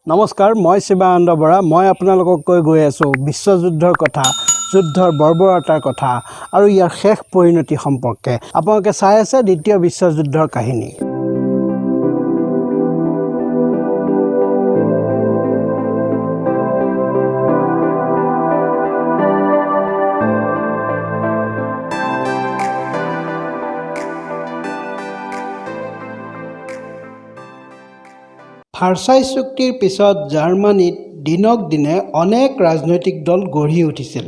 নমস্কাৰ, মই শিৱানন্দ বৰা। মই আপোনালোকক কৈ গৈ আছোঁ বিশ্বযুদ্ধৰ কথা, যুদ্ধৰ বৰ্বৰতাৰ কথা আৰু ইয়াৰ শেষ পৰিণতি সম্পৰ্কে। আপোনালোকে চাই আছে দ্বিতীয় বিশ্বযুদ্ধৰ কাহিনী। ভাৰ্চাই চুক্তিৰ পিছত জাৰ্মানীত দিনক দিনে অনেক ৰাজনৈতিক দল গঢ়ি উঠিছিল।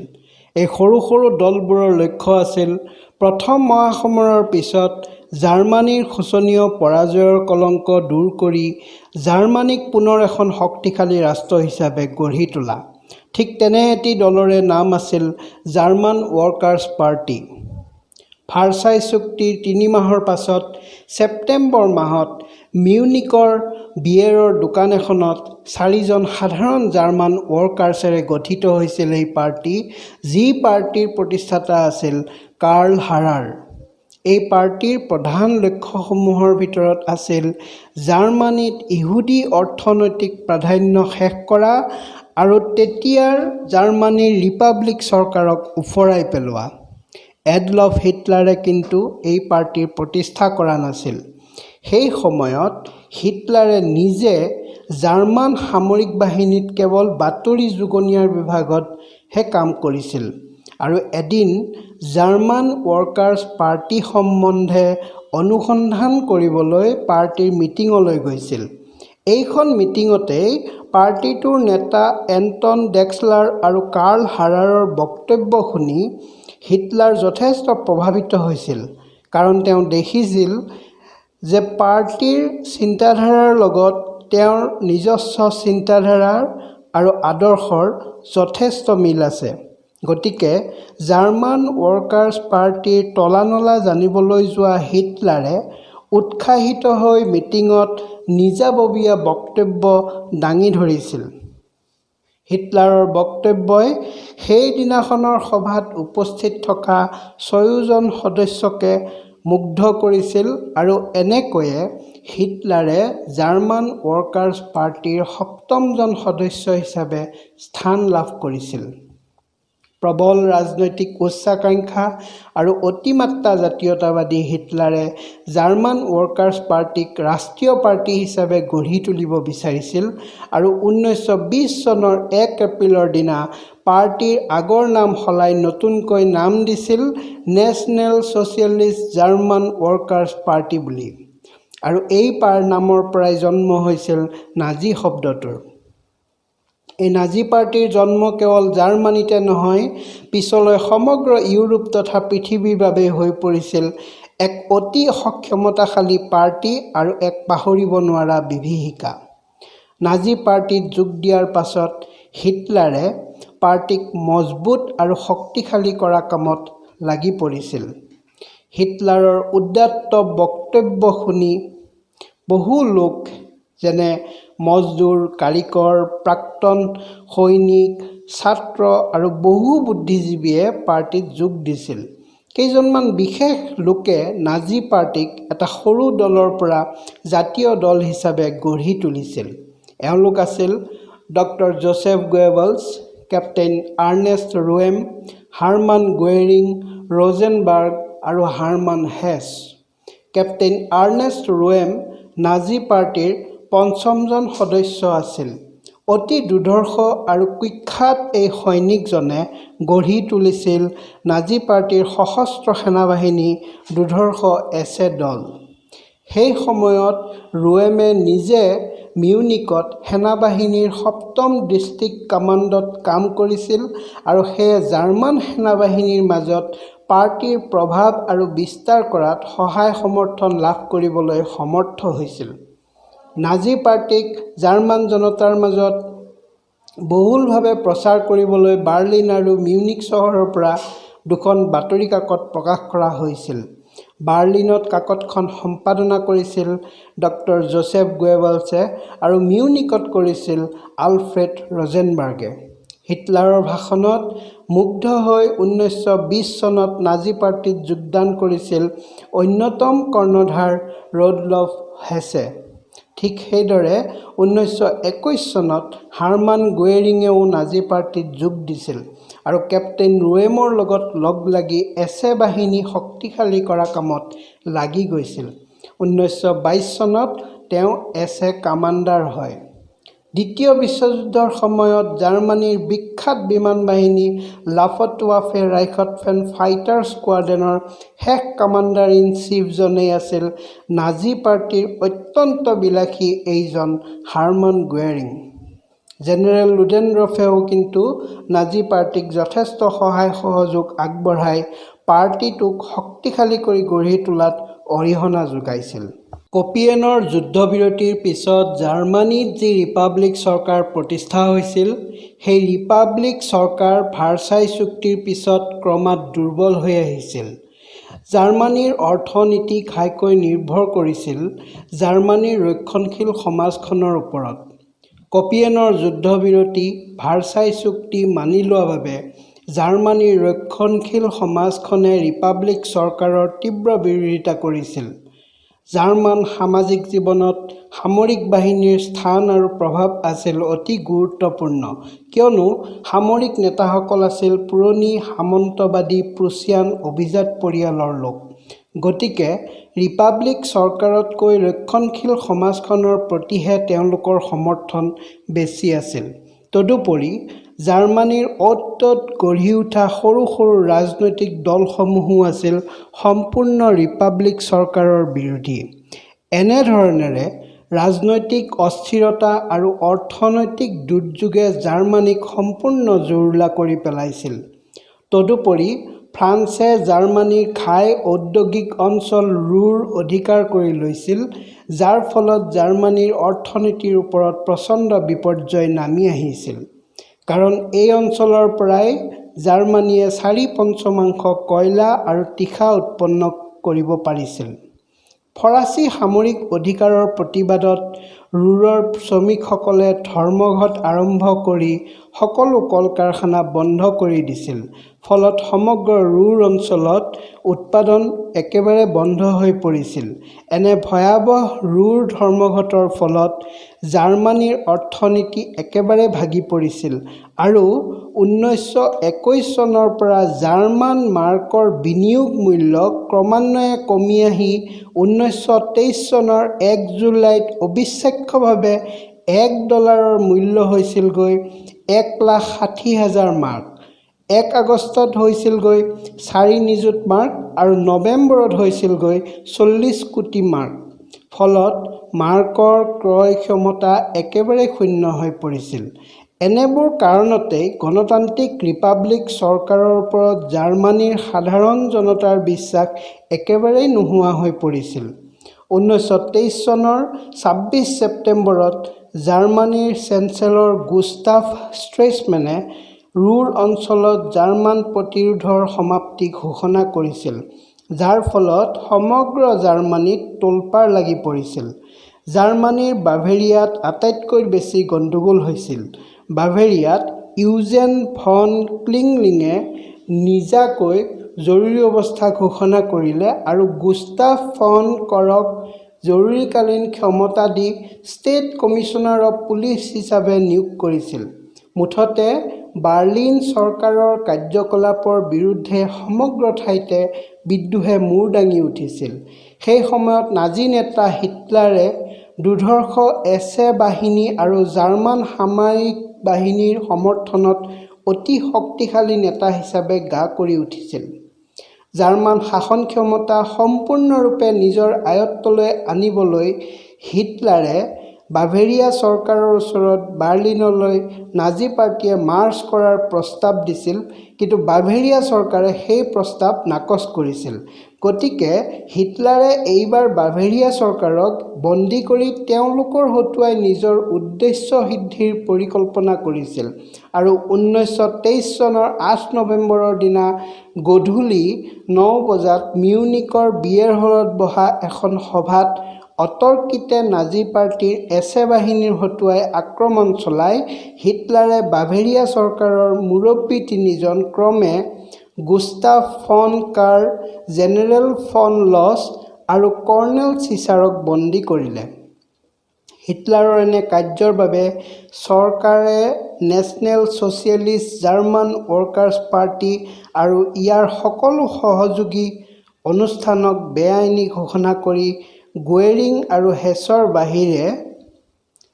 এই সৰু সৰু দলবোৰৰ লক্ষ্য আছিল প্ৰথম মহাসমৰৰ পিছত জাৰ্মানীৰ শোচনীয় পৰাজয়ৰ কলংক দূৰ কৰি জাৰ্মানীক পুনৰ এখন শক্তিশালী ৰাষ্ট্ৰ হিচাপে গঢ়ি তোলা। ঠিক তেনে এটি দলৰে নাম আছিল জাৰ্মান ৱৰ্কাৰ্ছ পাৰ্টি। ভাৰ্চাই চুক্তিৰ ৩ মাহৰ পাছত ছেপ্টেম্বৰ মাহত মিউনিকৰ বিয়েৰৰ দোকান এখনত ৪জন সাধাৰণ জাৰ্মান ৱৰ্কাৰ্ছেৰে গঠিত হৈছিল এই পাৰ্টি, যি পাৰ্টিৰ প্ৰতিষ্ঠাতা আছিল কাৰ্ল হাৰাৰ। এই পাৰ্টিৰ প্ৰধান লক্ষ্যসমূহৰ ভিতৰত আছিল জাৰ্মানীত ইহুদী অৰ্থনৈতিক প্ৰাধান্য শেষ কৰা আৰু তেতিয়াৰ জাৰ্মানীৰ ৰিপাব্লিক চৰকাৰক উফৰাই পেলোৱা। এডলফ হিটলাৰে কিন্তু এই পাৰ্টিৰ প্ৰতিষ্ঠা কৰা নাছিল। সেই সময়ত হিটলাৰে নিজে জাৰ্মান সামৰিক বাহিনীত কেৱল বাতৰি যুগনিয়াৰ বিভাগতহে কাম কৰিছিল আৰু এদিন জাৰ্মান ৱৰ্কাৰ্ছ পাৰ্টি সম্বন্ধে অনুসন্ধান কৰিবলৈ পাৰ্টিৰ মিটিঙলৈ গৈছিল। এইখন মিটিঙতেই পাৰ্টিটোৰ নেতা এণ্টন ডেক্সলাৰ আৰু কাৰ্ল হাৰাৰৰ বক্তব্য শুনি হিটলাৰ যথেষ্ট প্ৰভাৱিত হৈছিল, কাৰণ তেওঁ দেখিছিল যে পাৰ্টিৰ চিন্তাধাৰাৰ লগত তেওঁৰ নিজস্ব চিন্তাধাৰা আৰু আদৰ্শৰ যথেষ্ট মিল আছে। গতিকে জাৰ্মান ৱৰ্কাৰ্ছ পাৰ্টিৰ তলানলা জানিবলৈ যোৱা হিটলাৰে উৎসাহিত হৈ মিটিঙত নিজাববীয়া বক্তব্য দাঙি ধৰিছিল। হিটলাৰৰ বক্তব্যই সেইদিনাখনৰ সভাত উপস্থিত থকা ৬জন সদস্যকে মুগ্ধ কৰিছিল আৰু এনেকৈয়ে হিটলাৰে জাৰ্মান ৱৰ্কাৰ্ছ পাৰ্টিৰ ৭মজন সদস্য হিচাপে স্থান লাভ কৰিছিল। প্ৰবল ৰাজনৈতিক উচ্চাকাংক্ষা আৰু অতিমাত্ৰা জাতীয়তাবাদী হিটলাৰে জাৰ্মান ৱৰ্কাৰ্ছ পাৰ্টিক ৰাষ্ট্ৰীয় পাৰ্টি হিচাপে গঢ়ি তুলিব বিচাৰিছিল আৰু ১৯২০ চনৰ ১ এপ্ৰিলৰ দিনা পাৰ্টিৰ আগৰ নাম সলাই নতুনকৈ নাম দিছিল national Socialist German Workers' party বুলি। আৰু এই নামৰ পৰাই জন্ম হৈছিল নাজী শব্দটোৰ। এই নাজী পাৰ্টিৰ জন্ম কেৱল জাৰ্মানীতে নহয়, পিছলৈ সমগ্ৰ ইউৰোপ তথা পৃথিৱীৰ বাবে হৈ পৰিছিল এক অতি সক্ষমতাশালী পাৰ্টি আৰু এক পাহৰিব নোৱাৰা বিভীষিকা। নাজী পাৰ্টিত যোগ দিয়াৰ পাছত হিটলাৰে পাৰ্টিক মজবুত আৰু শক্তিশালী কৰা কামত লাগি পৰিছিল। হিটলাৰৰ উদাত্ত বক্তব্য শুনি বহু লোক যেনে মজদুৰ, কাৰিকৰ, প্ৰাক্তন সৈনিক, ছাত্ৰ আৰু বহু বুদ্ধিজীৱীয়ে পাৰ্টিত যোগ দিছিল। কেইজনমান বিশেষ লোকে নাজী পাৰ্টিক এটা সৰু দলৰ পৰা জাতীয় দল হিচাপে গঢ়ি তুলিছিল। এওঁলোক আছিল doctor Joseph গোৱেবলছ, captain Ernest ৰোৱেম, Hermann গোয়েৰিং, ৰ'জেনবাৰ্গ আৰু Hermann hash. Captain Ernest ৰোৱেম Nazi পাৰ্টিৰ ৫মজন সদস্য আছিল। অতি দুৰ্ধৰ্ষ আৰু কুখ্যাত এই সৈনিকজনে গঢ়ি তুলিছিল নাজী পাৰ্টিৰ সশস্ত্ৰ সেনাবাহিনী দুৰ্ধৰ্ষ এছে দল। সেই সময়ত ৰোৱেমে নিজে মিউনিকত সেনাবাহিনীৰ ৭ম ডিষ্ট্ৰিক্ট কামাণ্ডত কাম কৰিছিল আৰু সেয়ে জাৰ্মান সেনাবাহিনীৰ মাজত পাৰ্টিৰ প্ৰভাৱ আৰু বিস্তাৰ কৰাত সহায় সমৰ্থন লাভ কৰিবলৈ সমৰ্থ হৈছিল। নাজী পাৰ্টিক জাৰ্মান জনতাৰ মাজত বহুলভাৱে প্ৰচাৰ কৰিবলৈ বাৰ্লিন আৰু মিউনিক চহৰৰ পৰা ২খন বাতৰি কাকত প্ৰকাশ কৰা হৈছিল। বাৰ্লিনত কাকতখন সম্পাদনা কৰিছিল ডক্টৰ জোচেফ গোৱেবলছে আৰু মিউনিকত কৰিছিল আলফ্ৰেড ৰ'জেনবাৰ্গে। হিটলাৰৰ ভাষণত মুগ্ধ হৈ ১৯২০ চনত নাজী পাৰ্টিত যোগদান কৰিছিল অন্যতম কৰ্ণধাৰ ৰডলফ হেছে। ঠিক সেইদৰে 1921 চনত হাৰমান গোৱেৰিঙেও নাজী পাৰ্টিত যোগ দিছিল আৰু কেপ্টেইন ৰোৱেমৰ লগত লগ লাগি এছে বাহিনী শক্তিশালী কৰা কামত লাগি গৈছিল। 1922 চনত তেওঁ এছে কামাণ্ডাৰ হয়। দ্বিতীয় বিশ্বযুদ্ধৰ সময়ত জাৰ্মানীৰ বিখ্যাত বিমান বাহিনী লাফটৱাফে ৰাইখতফেন ফাইটাৰ স্কোৱাড্ৰনৰ শেষ কামাণ্ডাৰ ইন চিফজনেই আছিল নাজী পাৰ্টিৰ অত্যন্ত বিলাসী এইজন হাৰমান গোৱেৰিং। জেনেৰেল লুডেনডৰ্ফেও কিন্তু নাজী পাৰ্টিক যথেষ্ট সহায় সহযোগ আগবঢ়াই পাৰ্টিটোক শক্তিশালী কৰি গঢ়ি তোলাত অৰিহণা যোগাইছিল। কপিয়েনৰ যুদ্ধবিৰতিৰ পিছত জাৰ্মানীত যি ৰিপাব্লিক চৰকাৰ প্ৰতিষ্ঠা হৈছিল, সেই ৰিপাব্লিক চৰকাৰ ভাৰ্চাই চুক্তিৰ পিছত ক্ৰমাৎ দুৰ্বল হৈ আহিছিল। জাৰ্মানীৰ অৰ্থনীতি ঘাইকৈ নিৰ্ভৰ কৰিছিল জাৰ্মানীৰ ৰক্ষণশীল সমাজখনৰ ওপৰত। কপিয়েনৰ যুদ্ধবিৰতি, ভাৰ্চাই চুক্তি মানি লোৱা বাবে জাৰ্মানীৰ ৰক্ষণশীল সমাজখনে ৰিপাব্লিক চৰকাৰৰ তীব্ৰ বিৰোধিতা কৰিছিল। জাৰ্মান সামাজিক জীৱনত সামৰিক বাহিনীৰ স্থান আৰু প্ৰভাৱ আছিল অতি গুৰুত্বপূৰ্ণ, কিয়নো সামৰিক নেতাসকল আছিল পুৰণি সামন্তবাদী প্ৰুছিয়ান অভিজাত পৰিয়ালৰ লোক। গতিকে ৰিপাব্লিক চৰকাৰতকৈ ৰক্ষণশীল সমাজখনৰ প্ৰতিহে তেওঁলোকৰ সমৰ্থন বেছি আছিল। তদুপৰি জাৰ্মানীৰ অ'ত-ত'ত গঢ়ি উঠা সৰু সৰু ৰাজনৈতিক দলসমূহো আছিল সম্পূৰ্ণ ৰিপাব্লিক চৰকাৰৰ বিৰোধী। এনেধৰণেৰে ৰাজনৈতিক অস্থিৰতা আৰু অৰ্থনৈতিক দুৰ্যোগে জাৰ্মানীক সম্পূৰ্ণ জুৰুলা কৰি পেলাইছিল। তদুপৰি ফ্ৰান্সে জাৰ্মানীৰ ঘাই ঔদ্যোগিক অঞ্চল ৰুৰ অধিকাৰ কৰি লৈছিল, যাৰ ফলত জাৰ্মানীৰ অৰ্থনীতিৰ ওপৰত প্ৰচণ্ড বিপৰ্যয় নামি আহিছিল। কাৰণ এই অঞ্চলৰ পৰাই জাৰ্মানীয়ে 4/5 কয়লা আৰু তীখা উৎপন্ন কৰিব পাৰিছিল। ফৰাচী সামৰিক অধিকাৰৰ প্ৰতিবাদত ৰুৰৰ শ্ৰমিকসকলে ধৰ্মঘট আৰম্ভ কৰি সকলো কল কাৰখানা বন্ধ কৰি দিছিল। ফলত সমগ্ৰ ৰুৰ অঞ্চলত উৎপাদন একেবাৰে বন্ধ হৈ পৰিছিল। এনে ভয়াৱহ ৰুৰ ধৰ্মঘটৰ ফলত জাৰ্মানীৰ অৰ্থনীতি একেবাৰে ভাগি পৰিছিল আৰু 1921 চনৰ পৰা জাৰ্মান মাৰ্কৰ বিনিয়োগ মূল্য ক্ৰমান্বয়ে কমি আহি 1923 চনৰ 1 জুলাইত অবিশ্বাস্যভাৱে $1 মূল্য হৈছিলগৈ 1,60,000 মাৰ্ক, 1 আগষ্টত হৈছিলগৈ 4 নিযুত মাৰ্ক আৰু নৱেম্বৰত হৈছিলগৈ 40 কোটি মাৰ্ক। ফলত মাৰ্কৰ ক্ৰয় ক্ষমতা একেবাৰে শূন্য হৈ পৰিছিল। এনেবোৰ কাৰণতেই গণতান্ত্ৰিক ৰিপাব্লিক চৰকাৰৰ ওপৰত জাৰ্মানীৰ সাধাৰণ জনতাৰ বিশ্বাস একেবাৰেই নোহোৱা হৈ পৰিছিল। 1923 চনৰ 26 ছেপ্টেম্বৰত জাৰ্মানীৰ চেঞ্চেলৰ গুষ্টাভ ষ্ট্ৰেচমেনে ৰুৰ অঞ্চলত জাৰ্মান প্ৰতিৰোধৰ সমাপ্তি ঘোষণা কৰিছিল, যাৰ ফলত সমগ্ৰ জাৰ্মানীত তোলপাৰ লাগি পৰিছিল। জাৰ্মানীৰ বাভেৰিয়াত আটাইতকৈ বেছি গণ্ডগোল হৈছিল। বাভেৰিয়াত ইউজেন ফন ক্লিংলিঙে নিজাকৈ জৰুৰী অৱস্থা ঘোষণা কৰিলে আৰু গুষ্টাভ ফন কৰক জৰুৰীকালীন ক্ষমতা the state commissioner of police হিচাপে নিয়োগ কৰিছিল। মুঠতে বাৰ্লিন চৰকাৰৰ কাৰ্যকলাপৰ বিৰুদ্ধে সমগ্ৰ ঠাইতে বিদ্ৰোহে মূৰ দাঙি উঠিছিল। সেই সময়ত নাজী নেতা হিটলাৰে দুৰ্ধৰ্ষ এছে বাহিনী আৰু জাৰ্মান সামৰিক বাহিনীৰ সমৰ্থনত অতি শক্তিশালী নেতা হিচাপে গা কৰি উঠিছিল। জাৰ্মান শাসন ক্ষমতা সম্পূৰ্ণৰূপে নিজৰ আয়ত্তলৈ আনিবলৈ হিটলাৰে বাভেৰিয়া চৰকাৰৰ ওচৰত বাৰ্লিনলৈ নাজী পাৰ্টিয়ে মাৰ্চ কৰাৰ প্ৰস্তাৱ দিছিল, কিন্তু বাভেৰিয়া চৰকাৰে সেই প্ৰস্তাৱ নাকচ কৰিছিল। গতিকে হিটলাৰে এইবাৰ বাভেৰিয়া চৰকাৰক বন্দী কৰি তেওঁলোকৰ হতুৱাই নিজৰ উদ্দেশ্য সিদ্ধিৰ পৰিকল্পনা কৰিছিল আৰু 1923 চনৰ 8 নৱেম্বৰৰ দিনা গধূলি 9 বজাত মিউনিকৰ বিয়েৰ হলত বহা এখন সভাত অতৰ্কিতে নাজী পাৰ্টিৰ এছে বাহিনীৰ হতুৱাই আক্ৰমণ চলাই হিটলাৰে বাভেৰিয়া চৰকাৰৰ মুৰব্বী 3জন ক্ৰমে Gustav von Kahr, general von Lossow আৰু কৰ্নেল চিচাৰক বন্দী কৰিলে। হিটলাৰৰ এনে কাৰ্যৰ বাবে চৰকাৰে National Socialist German Workers' Party আৰু ইয়াৰ সকলো সহযোগী অনুষ্ঠানক বেআইনী ঘোষণা কৰি গোৱেৰিং আৰু হেছৰ বাহিৰে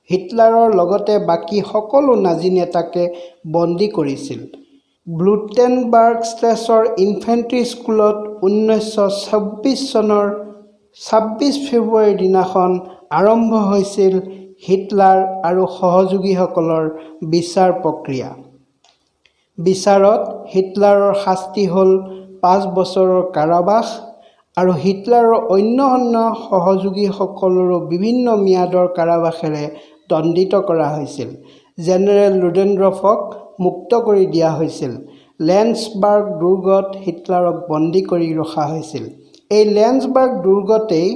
হিটলাৰৰ লগতে বাকী সকলো নাজী নেতাকে বন্দী কৰিছিল। ব্লুটেনবাৰ্গ ষ্টেচৰ ইনফেণ্ট্ৰি স্কুলত 1926 চনৰ 26 ফেব্ৰুৱাৰীৰ দিনাখন আৰম্ভ হৈছিল হিটলাৰ আৰু সহযোগীসকলৰ বিচাৰ প্ৰক্ৰিয়া। বিচাৰত হিটলাৰৰ শাস্তি হ'ল 5 বছৰৰ কাৰাবাস আৰু হিটলাৰৰ অন্য সহযোগীসকলৰো বিভিন্ন ম্যাদৰ কাৰাবাসেৰে দণ্ডিত কৰা হৈছিল। জেনেৰেল লুডেনডৰ্ফক মুক্ত কৰি দিয়া হৈছিল। লেণ্ডছবাৰ্গ দুৰ্গত হিটলাৰক বন্দী কৰি ৰখা হৈছিল। এই লেণ্ডছবাৰ্গ দুৰ্গতেই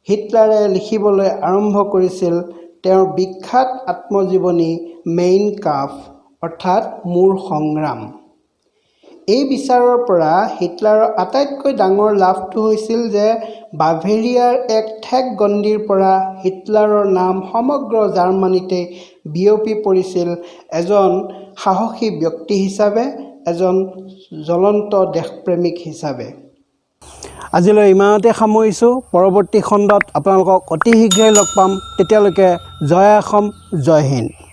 হিটলাৰে লিখিবলৈ আৰম্ভ কৰিছিল তেওঁৰ বিখ্যাত আত্মজীৱনী মেইন কাম্ফ অৰ্থাৎ মোৰ সংগ্ৰাম। এই বিচাৰৰ পৰা হিটলাৰৰ আটাইতকৈ ডাঙৰ লাভটো হৈছিল যে বাভেৰিয়াৰ এক ঠেক গণ্ডিৰ পৰা হিটলাৰৰ নাম সমগ্ৰ জাৰ্মানীতে বিয়পি পৰিছিল এজন সাহসী ব্যক্তি হিচাপে, এজন জ্বলন্ত দেশপ্ৰেমিক হিচাপে। আজিলৈ ইমানতে সামৰিছোঁ। পৰৱৰ্তী খণ্ডত আপোনালোকক অতি শীঘ্ৰেই লগ পাম। তেতিয়ালৈকে জয় অসম, জয় হিন্দ।